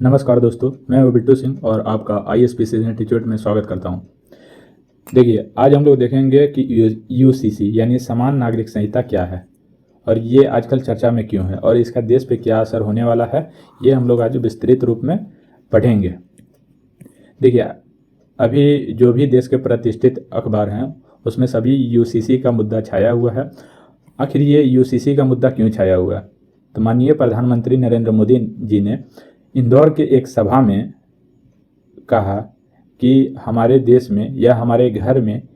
नमस्कार दोस्तों, मैं हूं बिट्टू सिंह और आपका ISPC इंस्टीट्यूट में स्वागत करता हूं। देखिए, आज हम लोग देखेंगे कि UCC यानी समान नागरिक संहिता क्या है और ये आजकल चर्चा में क्यों है और इसका देश पे क्या असर होने वाला है, ये हम लोग आज विस्तृत रूप में पढ़ेंगे। देखिए, अभी जो भी देश के प्रतिष्ठित अखबार हैं उसमें सभी UCC का मुद्दा छाया हुआ है। आखिर ये UCC का मुद्दा क्यों छाया हुआ है? तो माननीय प्रधानमंत्री नरेंद्र मोदी जी ने इंदौर के एक सभा में कहा कि हमारे देश में या हमारे घर में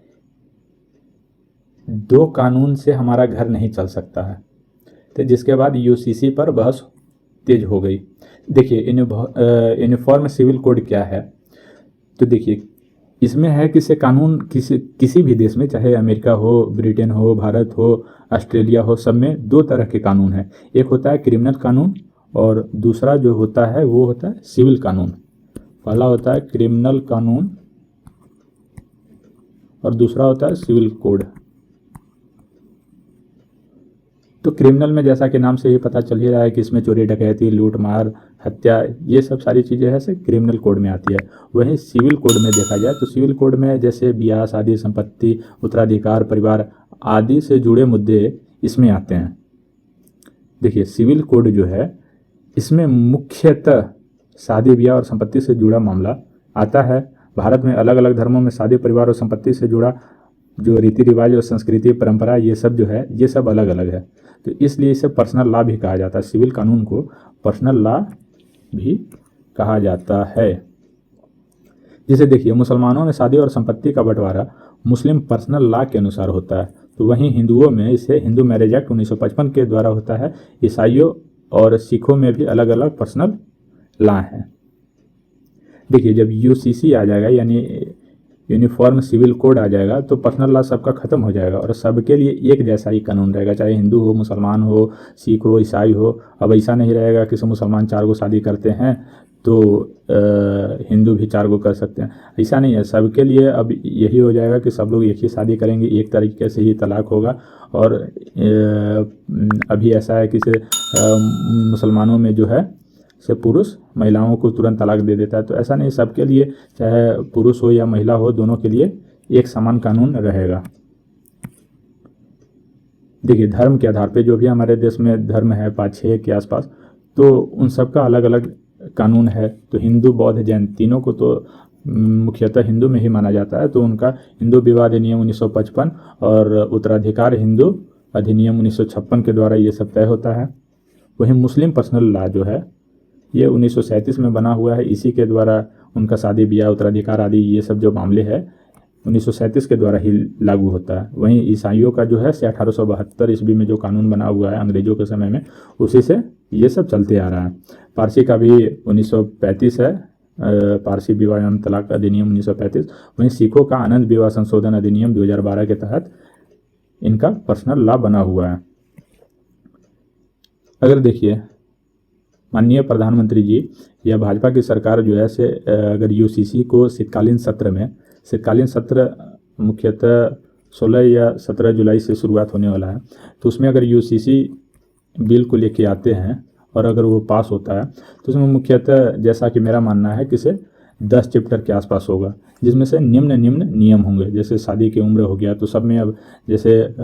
दो कानून से हमारा घर नहीं चल सकता है। तो जिसके बाद UCC पर बहस तेज हो गई। देखिए, यूनिफॉर्म सिविल कोड क्या है? तो देखिए, इसमें है कि से कानून किसी भी देश में, चाहे अमेरिका हो, ब्रिटेन हो, भारत हो, ऑस्ट्रेलिया हो, सब में दो तरह के कानून हैं। एक होता है क्रिमिनल कानून और दूसरा जो होता है वो होता है सिविल कानून। पहला होता है क्रिमिनल कानून और दूसरा होता है सिविल कोड। तो क्रिमिनल में जैसा कि नाम से ही पता चल ही रहा है कि इसमें चोरी, डकैती, लूट मार, हत्या, ये सब सारी चीज़ें हैं से क्रिमिनल कोड में आती है। वहीं सिविल कोड में देखा जाए तो सिविल कोड में जैसे ब्याह, शादी, संपत्ति, उत्तराधिकार, परिवार आदि से जुड़े मुद्दे इसमें आते हैं। देखिए, सिविल कोड जो है इसमें मुख्यतः शादी, ब्याह और संपत्ति से जुड़ा मामला आता है। भारत में अलग अलग धर्मों में शादी, परिवार और संपत्ति से जुड़ा जो रीति रिवाज और संस्कृति, परंपरा, ये सब जो है ये सब अलग अलग है। तो इसलिए इसे पर्सनल लॉ भी कहा जाता है। सिविल कानून को पर्सनल लॉ भी कहा जाता है। जिसे देखिए, मुसलमानों में शादी और संपत्ति का बंटवारा मुस्लिम पर्सनल लॉ के अनुसार होता है, तो वहीं हिंदुओं में इसे हिंदू मैरिज एक्ट 1955 के द्वारा होता है। ईसाइयों और सिखों में भी अलग अलग पर्सनल लॉ हैं। देखिए, जब UCC आ जाएगा यानी यूनिफॉर्म सिविल कोड आ जाएगा तो पर्सनल लॉ सबका खत्म हो जाएगा और सबके लिए एक जैसा ही कानून रहेगा, चाहे हिंदू हो, मुसलमान हो, सिख हो, ईसाई हो। अब ऐसा नहीं रहेगा कि सब मुसलमान 4 गो शादी करते हैं तो हिंदू भी 4 गो कर सकते हैं, ऐसा नहीं है। सबके लिए अब यही हो जाएगा कि सब लोग एक ही शादी करेंगे, एक तरीके से ही तलाक होगा। और अभी ऐसा है कि मुसलमानों में जो है से पुरुष महिलाओं को तुरंत तलाक दे देता है, तो ऐसा नहीं, सबके लिए, चाहे पुरुष हो या महिला हो, दोनों के लिए एक समान कानून रहेगा। देखिए, धर्म के आधार पे जो भी हमारे देश में धर्म है 5-6 के आसपास, तो उन सब का अलग अलग कानून है। तो हिंदू, बौद्ध, जैन तीनों को तो मुख्यतः हिंदू में ही माना जाता है, तो उनका हिंदू विवाह अधिनियम 1955 और उत्तराधिकार हिंदू अधिनियम 1956 के द्वारा ये सब तय होता है। वहीं मुस्लिम पर्सनल लॉ जो है ये 1937 में बना हुआ है। इसी के द्वारा उनका शादी, ब्याह, उत्तराधिकार आदि ये सब जो मामले हैं 1937 के द्वारा ही लागू होता है। वहीं ईसाइयों का जो है से 1872 ईस्वी में जो कानून बना हुआ है अंग्रेजों के समय में, उसी से ये सब चलते आ रहा है। पारसी का भी 1935 है, पारसी विवाह एवं तलाक अधिनियम 1935। वहीं सिखों का आनंद विवाह संशोधन अधिनियम 2012 के तहत इनका पर्सनल लॉ बना हुआ है। अगर देखिए, माननीय प्रधानमंत्री जी या भाजपा की सरकार जो है से अगर UCC को शीतकालीन सत्र मुख्यतः 16 या 17 जुलाई से शुरुआत होने वाला है, तो उसमें अगर UCC बिल को लेके आते हैं और अगर वो पास होता है तो उसमें मुख्यतः, जैसा कि मेरा मानना है, कि से 10 चैप्टर के आसपास होगा, जिसमें से निम्न नियम होंगे। जैसे शादी की उम्र हो गया, तो सब में अब जैसे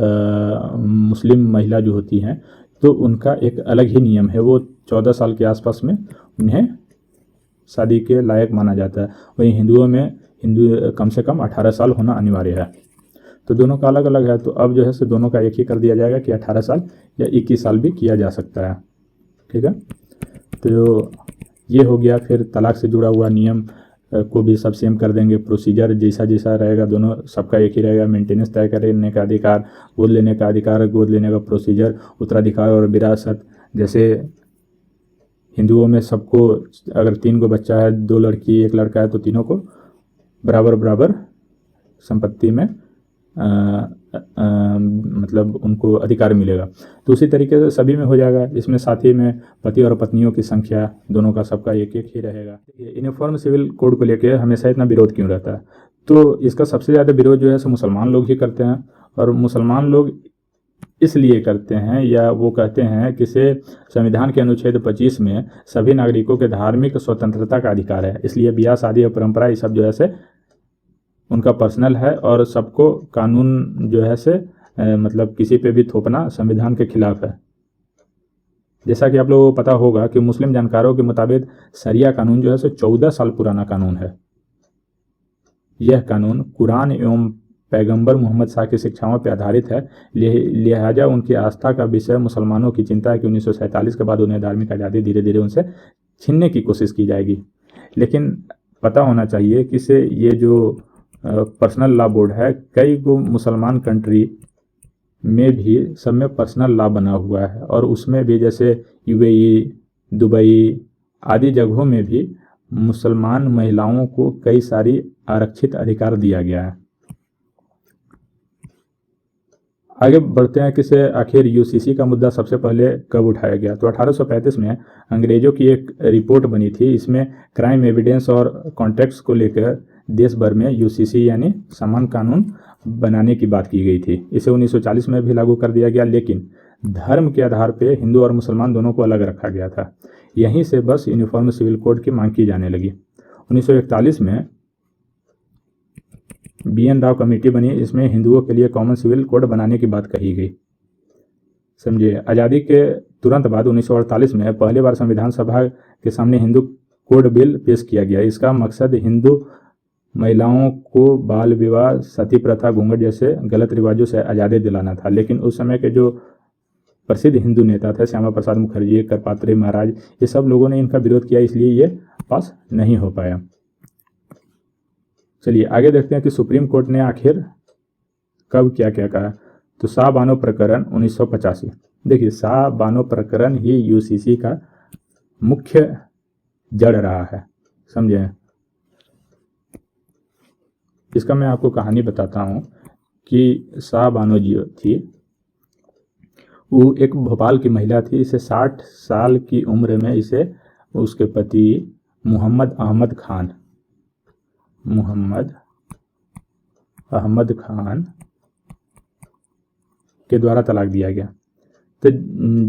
मुस्लिम महिला जो होती हैं तो उनका एक अलग ही नियम है, वो 14 साल के आसपास में उन्हें शादी के लायक माना जाता है। वहीं हिंदुओं में कम से कम 18 साल होना अनिवार्य है। तो दोनों का अलग अलग है, तो अब जो है से दोनों का एक ही कर दिया जाएगा कि 18 साल या 21 साल भी किया जा सकता है। ठीक है, तो ये हो गया। फिर तलाक से जुड़ा हुआ नियम को भी सब सेम कर देंगे। प्रोसीजर जैसा रहेगा, दोनों सबका एक ही रहेगा। मेंटेनेंस तय करने का अधिकार, गोद लेने का अधिकार, गोद लेने का प्रोसीजर, उत्तराधिकार और विरासत। जैसे हिंदुओं में सबको अगर 3 गो बच्चा है, 2 लड़की 1 लड़का है, तो तीनों को बराबर संपत्ति में मतलब उनको अधिकार मिलेगा। तो उसी तरीके से सभी में हो जाएगा। इसमें साथ ही में पति और पत्नियों की संख्या दोनों का सबका एक ही रहेगा। यूनिफॉर्म सिविल कोड को लेकर हमेशा इतना विरोध क्यों रहता है? तो इसका सबसे ज़्यादा विरोध जो है सो मुसलमान लोग ही करते हैं। और मुसलमान लोग इसलिए करते हैं, या वो कहते हैं कि से संविधान के अनुच्छेद 25 में सभी नागरिकों के धार्मिक स्वतंत्रता का अधिकार है, इसलिए ब्याह शादी और परंपरा ये सब जो है से उनका पर्सनल है, और सबको कानून जो है से मतलब किसी पे भी थोपना संविधान के खिलाफ है। जैसा कि आप लोगों को पता होगा कि मुस्लिम जानकारों के मुताबिक शरिया कानून जो है सो 14 साल पुराना कानून है। यह कानून कुरान एवं पैगंबर मोहम्मद शाह की शिक्षाओं पर आधारित है, लिहाजा उनकी आस्था का विषय मुसलमानों की चिंता है कि 1947 के बाद उन्हें धार्मिक आज़ादी धीरे धीरे उनसे छीनने की कोशिश की जाएगी। लेकिन पता होना चाहिए कि से ये जो पर्सनल लॉ बोर्ड है, कई को मुसलमान कंट्री में भी सब में पर्सनल लॉ बना हुआ है, और उसमें भी जैसे यूएई, दुबई आदि जगहों में भी मुसलमान महिलाओं को कई सारी आरक्षित अधिकार दिया गया है। आगे बढ़ते हैं कि से आखिर यूसीसी का मुद्दा सबसे पहले कब उठाया गया। तो 1835 में अंग्रेजों की एक रिपोर्ट बनी थी, इसमें क्राइम एविडेंस और कॉन्टेक्ट्स को लेकर देश भर में यूसीसी यानी समान कानून बनाने की बात की गई थी। इसे 1940 में भी लागू कर दिया गया, लेकिन धर्म के आधार पर हिंदू और मुसलमान दोनों को अलग रखा गया था। यहीं से बस यूनिफॉर्म सिविल कोड की मांग की जाने लगी। 1941 में BN राव कमेटी बनी, इसमें हिंदुओं के लिए कॉमन सिविल कोड बनाने की बात कही गई। समझिए, आज़ादी के तुरंत बाद 1948 में पहली बार संविधान सभा के सामने हिंदू कोड बिल पेश किया गया। इसका मकसद हिंदू महिलाओं को बाल विवाह, सती प्रथा, घूंघट जैसे गलत रिवाजों से आज़ादी दिलाना था। लेकिन उस समय के जो प्रसिद्ध हिंदू नेता थे, श्यामा प्रसाद मुखर्जी, करपात्री महाराज, ये सब लोगों ने इनका विरोध किया, इसलिए ये पास नहीं हो पाया। चलिए आगे देखते हैं कि सुप्रीम कोर्ट ने आखिर कब क्या क्या कहा। तो शाह बानो प्रकरण 1985। देखिए, शाह बानो प्रकरण ही यूसीसी का मुख्य जड़ रहा है, समझे। इसका मैं आपको कहानी बताता हूँ कि शाह बानो जी थी, वो एक भोपाल की महिला थी। इसे 60 साल की उम्र में इसे उसके पति मोहम्मद अहमद खान के द्वारा तलाक दिया गया। तो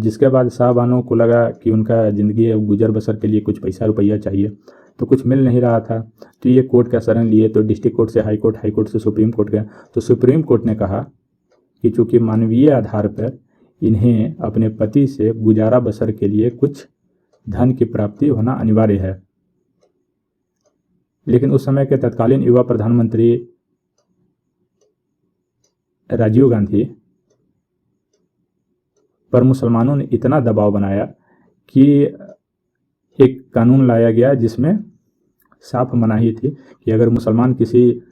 जिसके बाद शाह बानो को लगा कि उनका ज़िंदगी गुजर बसर के लिए कुछ पैसा रुपया चाहिए, तो कुछ मिल नहीं रहा था। तो ये कोर्ट का शरण लिए, तो डिस्ट्रिक्ट कोर्ट से हाई कोर्ट, हाई कोर्ट से सुप्रीम कोर्ट गया। तो सुप्रीम कोर्ट ने कहा कि चूँकि मानवीय आधार पर इन्हें अपने पति से गुजारा बसर के लिए कुछ धन की प्राप्ति होना अनिवार्य है। लेकिन उस समय के तत्कालीन युवा प्रधानमंत्री राजीव गांधी पर मुसलमानों ने इतना दबाव बनाया कि एक कानून लाया गया जिसमें साफ मनाही थी कि अगर मुसलमान किसी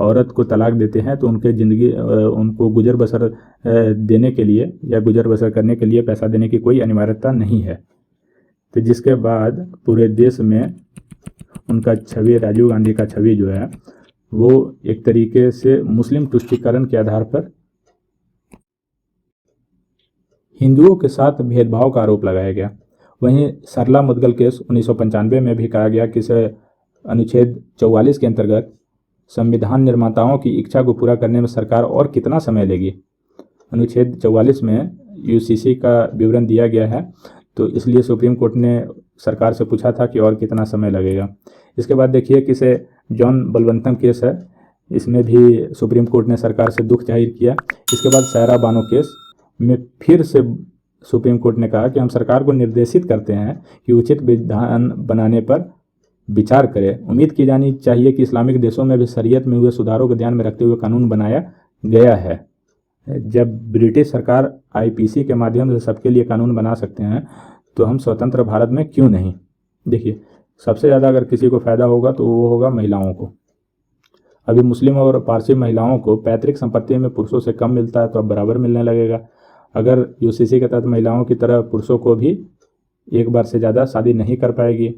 औरत को तलाक देते हैं तो उनके ज़िंदगी उनको गुजर बसर देने के लिए या गुजर बसर करने के लिए पैसा देने की कोई अनिवार्यता नहीं है। तो जिसके बाद पूरे देश में उनका छवि, राजीव गांधी का छवि जो है वो एक तरीके से मुस्लिम तुष्टीकरण के आधार पर हिंदुओं के साथ भेदभाव का आरोप लगाया गया। वहीं सरला मुदगल केस 1995 में भी कहा गया कि इसे अनुच्छेद 44 के अंतर्गत संविधान निर्माताओं की इच्छा को पूरा करने में सरकार और कितना समय लेगी। अनुच्छेद 44 में यूसीसी का विवरण दिया गया है, तो इसलिए सुप्रीम कोर्ट ने सरकार से पूछा था कि और कितना समय लगेगा। इसके बाद देखिए कि से जॉन बलवंतम केस है, इसमें भी सुप्रीम कोर्ट ने सरकार से दुख जाहिर किया। इसके बाद सायरा बानो केस में फिर से सुप्रीम कोर्ट ने कहा कि हम सरकार को निर्देशित करते हैं कि उचित विधान बनाने पर विचार करे। उम्मीद की जानी चाहिए कि इस्लामिक देशों में भी शरीयत में हुए सुधारों को ध्यान में रखते हुए कानून बनाया गया है। जब ब्रिटिश सरकार आईपीसी के माध्यम से सबके लिए कानून बना सकते हैं तो हम स्वतंत्र भारत में क्यों नहीं। देखिए, सबसे ज़्यादा अगर किसी को फ़ायदा होगा तो वो होगा महिलाओं को। अभी मुस्लिम और पारसी महिलाओं को पैतृक संपत्ति में पुरुषों से कम मिलता है, तो अब बराबर मिलने लगेगा। अगर यूसीसी के तहत महिलाओं की तरह पुरुषों को भी एक बार से ज़्यादा शादी नहीं कर पाएगी।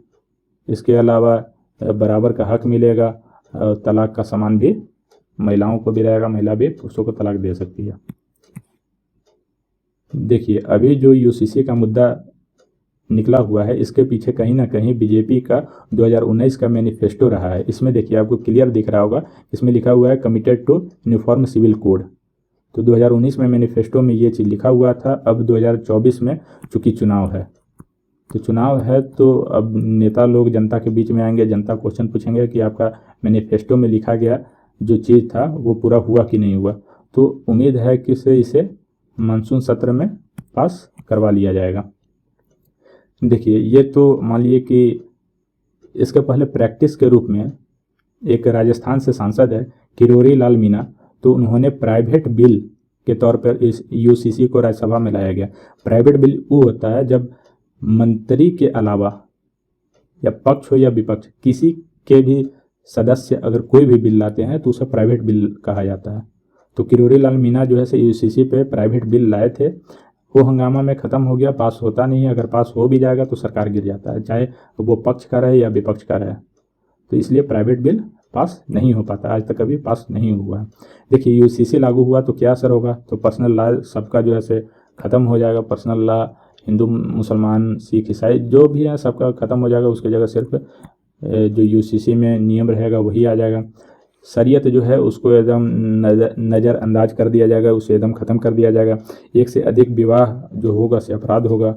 इसके अलावा बराबर का हक मिलेगा, तलाक का सामान भी महिलाओं को भी रहेगा, महिला भी पुरुषों को तलाक दे सकती है। देखिए, अभी जो यूसीसी का मुद्दा निकला हुआ है, इसके पीछे कहीं ना कहीं बीजेपी का 2019 का मैनिफेस्टो रहा है। इसमें देखिए आपको क्लियर दिख रहा होगा, इसमें लिखा हुआ है committed to uniform civil code. तो 2019 में मैनिफेस्टो में ये चीज़ लिखा हुआ था। अब 2024 में चूंकि चुनाव है, तो चुनाव है तो अब नेता लोग जनता के बीच में आएंगे, जनता क्वेश्चन पूछेंगे कि आपका मैनिफेस्टो में लिखा गया जो चीज़ था वो पूरा हुआ कि नहीं हुआ। तो उम्मीद है कि इसे मानसून सत्र में पास करवा लिया जाएगा। देखिए, ये तो मान लीजिए कि इसके पहले प्रैक्टिस के रूप में एक राजस्थान से सांसद है किरोड़ी लाल मीणा, तो उन्होंने प्राइवेट बिल के तौर पर इस यूसीसी को राज्यसभा में लाया गया। प्राइवेट बिल वो होता है जब मंत्री के अलावा या पक्ष हो या विपक्ष किसी के भी सदस्य अगर कोई भी बिल लाते हैं तो उसे प्राइवेट बिल कहा जाता है। तो किरोड़ी लाल मीणा जो है यूसीसी पे प्राइवेट बिल लाए थे, वो हंगामा में ख़त्म हो गया, पास होता नहीं है। अगर पास हो भी जाएगा तो सरकार गिर जाता है, चाहे वो पक्ष का रहे या विपक्ष का रहे। तो इसलिए प्राइवेट बिल पास नहीं हो पाता, आज तक कभी पास नहीं हुआ है। देखिए, यूसीसी लागू हुआ तो क्या असर होगा, तो पर्सनल लॉ सबका जो है ख़त्म हो जाएगा। पर्सनल लॉ हिंदू मुसलमान सिख ईसाई जो भी है सबका ख़त्म हो जाएगा। उसकी जगह सिर्फ जो यूसीसी में नियम रहेगा वही आ जाएगा। शरीयत जो है उसको एकदम नज़रअंदाज कर दिया जाएगा, उसे एकदम ख़त्म कर दिया जाएगा। एक से अधिक विवाह जो होगा से अपराध होगा।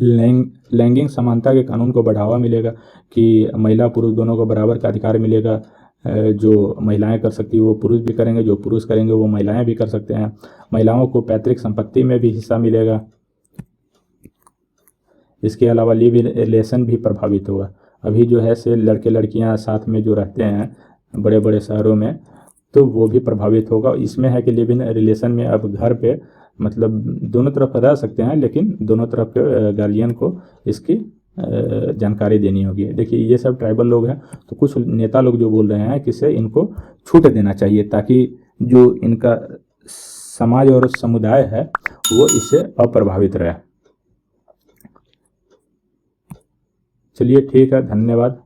लैंगिक समानता के कानून को बढ़ावा मिलेगा कि महिला पुरुष दोनों को बराबर का अधिकार मिलेगा। जो महिलाएं कर सकती है वो पुरुष भी करेंगे, जो पुरुष करेंगे वो महिलाएं भी कर सकते हैं। महिलाओं को पैतृक संपत्ति में भी हिस्सा मिलेगा। इसके अलावा लिव इन रिलेशन भी प्रभावित होगा। अभी जो है लड़के लड़कियां साथ में जो रहते हैं बड़े बड़े शहरों में, तो वो भी प्रभावित होगा। इसमें है कि लिव इन रिलेशन में अब घर पे मतलब दोनों तरफ रह सकते हैं, लेकिन दोनों तरफ के गार्जियन को इसकी जानकारी देनी होगी। देखिए, ये सब ट्राइबल लोग हैं, तो कुछ नेता लोग जो बोल रहे हैं कि इनको छूट देना चाहिए ताकि जो इनका समाज और समुदाय है वो इससे अप्रभावित रहे। चलिए ठीक है, धन्यवाद।